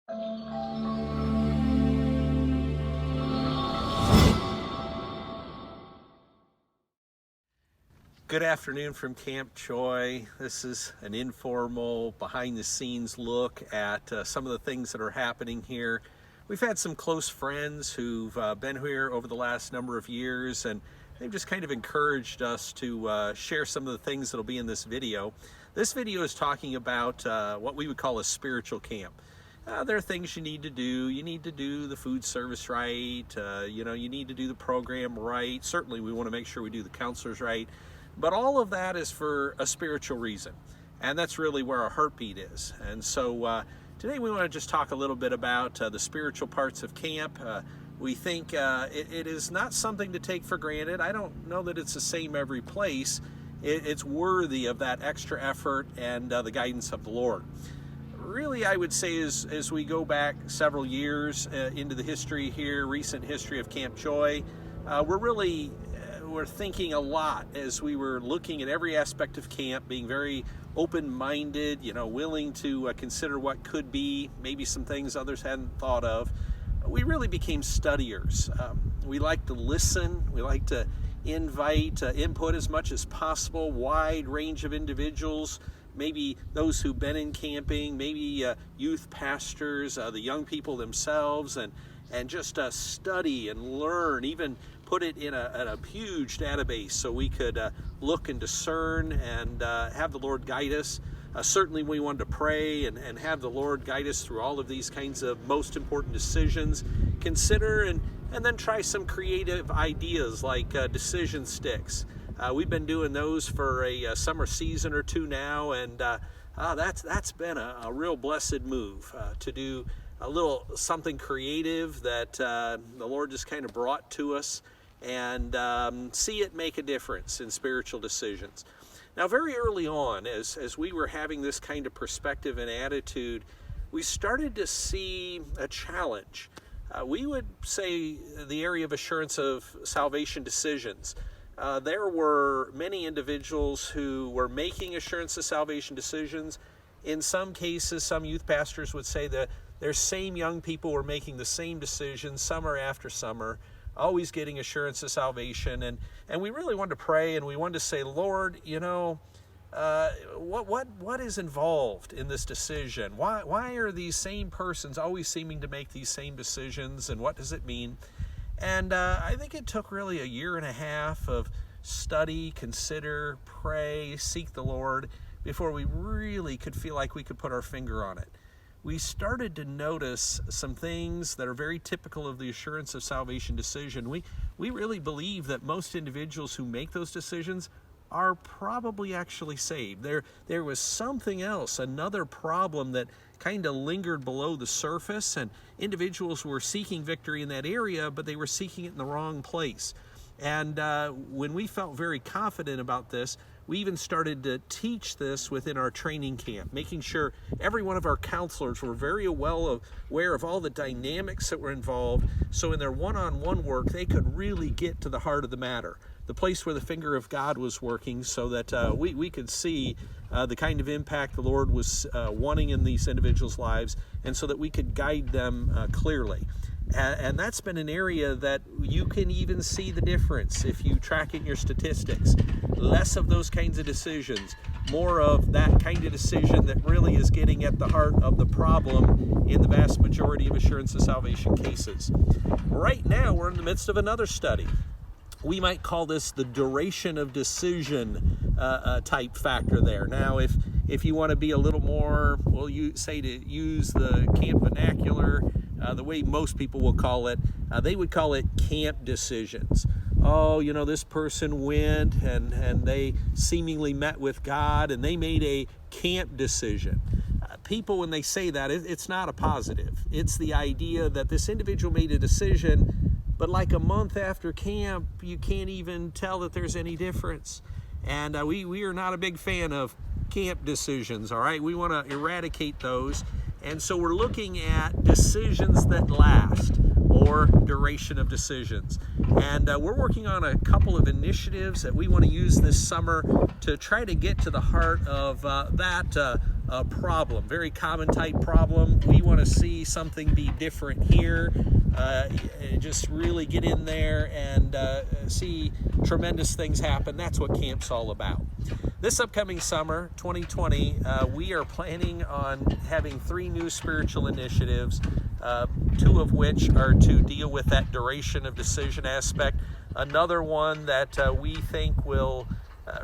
Good afternoon from Camp Joy. This is an informal, behind-the-scenes look at some of the things that are happening here. We've had some close friends who've been here over the last number of years, and they've just kind of encouraged us to share some of the things that'll be in this video. This video is talking about what we would call a spiritual camp. There are things you need to do. You need to do the food service right. You need to do the program right. Certainly, we want to make sure we do the counselors right. But all of that is for a spiritual reason, and that's really where our heartbeat is. And so today we want to just talk a little bit about the spiritual parts of camp. We think it is not something to take for granted. I don't know that it's the same every place. It's worthy of that extra effort and the guidance of the Lord. Really, I would say as we go back several years into the history here, recent history of Camp Joy, we're thinking a lot as we were looking at every aspect of camp, being very open-minded, willing to consider what could be, maybe some things others hadn't thought of. We really became studiers. We like to listen. We like to invite input as much as possible, wide range of individuals, maybe those who've been in camping, maybe youth pastors, the young people themselves, and just study and learn, even put it in a huge database so we could look and discern and have the Lord guide us. Certainly we wanted to pray and have the Lord guide us through all of these kinds of most important decisions. Consider and then try some creative ideas like decision sticks. We've been doing those for a summer season or two now, and that's been a real blessed move to do a little something creative that the Lord just kind of brought to us, and see it make a difference in spiritual decisions. Now, very early on, as we were having this kind of perspective and attitude, we started to see a challenge. We would say the area of assurance of salvation decisions. There were many individuals who were making assurance of salvation decisions. In some cases, some youth pastors would say that their same young people were making the same decisions summer after summer, always getting assurance of salvation. And we really wanted to pray, and we wanted to say, Lord, what is involved in this decision? Why are these same persons always seeming to make these same decisions, and what does it mean? And I think it took really a year and a half of study, consider, pray, seek the Lord before we really could feel like we could put our finger on it. We started to notice some things that are very typical of the assurance of salvation decision. We really believe that most individuals who make those decisions are probably actually saved. There was something else, another problem that kind of lingered below the surface, and individuals were seeking victory in that area, but they were seeking it in the wrong place. And when we felt very confident about this, we even started to teach this within our training camp, making sure every one of our counselors were very well aware of all the dynamics that were involved, so in their one-on-one work, they could really get to the heart of the matter, the place where the finger of God was working, so that we could see the kind of impact the Lord was wanting in these individuals' lives, and so that we could guide them clearly. And that's been an area that you can even see the difference if you track in your statistics. Less of those kinds of decisions, more of that kind of decision that really is getting at the heart of the problem in the vast majority of assurance of salvation cases. Right now, we're in the midst of another study. We might call this the duration of decision type factor there. Now, if you want to be a little more, you say to use the camp vernacular, the way most people will call it, they would call it camp decisions. Oh, this person went and they seemingly met with God and they made a camp decision. People, when they say that, it's not a positive. It's the idea that this individual made a decision, but like a month after camp, you can't even tell that there's any difference. And we are not a big fan of camp decisions, all right? We want to eradicate those. And so we're looking at decisions that last, or duration of decisions. And we're working on a couple of initiatives that we want to use this summer to try to get to the heart of that problem, very common type problem. We want to see something be different here. Just really get in there and see tremendous things happen. That's what camp's all about. This upcoming summer, 2020, we are planning on having 3 new spiritual initiatives, 2 of which are to deal with that duration of decision aspect. Another one that we think will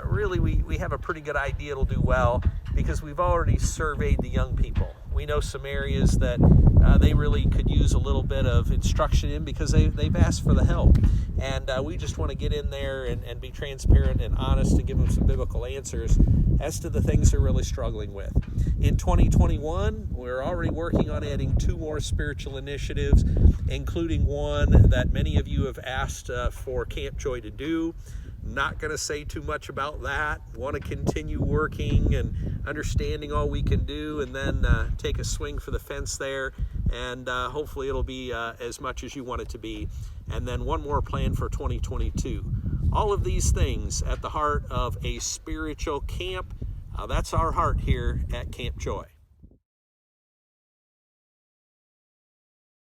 really, we have a pretty good idea it'll do well, because we've already surveyed the young people. We know some areas that they really could use a little bit of instruction in, because they've asked for the help. And we just want to get in there and be transparent and honest and give them some biblical answers as to the things they're really struggling with. In 2021, we're already working on adding 2 more spiritual initiatives, including one that many of you have asked for Camp Joy to do. Not going to say too much about that. Want to continue working and understanding all we can do, and then take a swing for the fence there, and hopefully it'll be as much as you want it to be. And then one more plan for 2022. All of these things at the heart of a spiritual camp. That's our heart here at Camp Joy.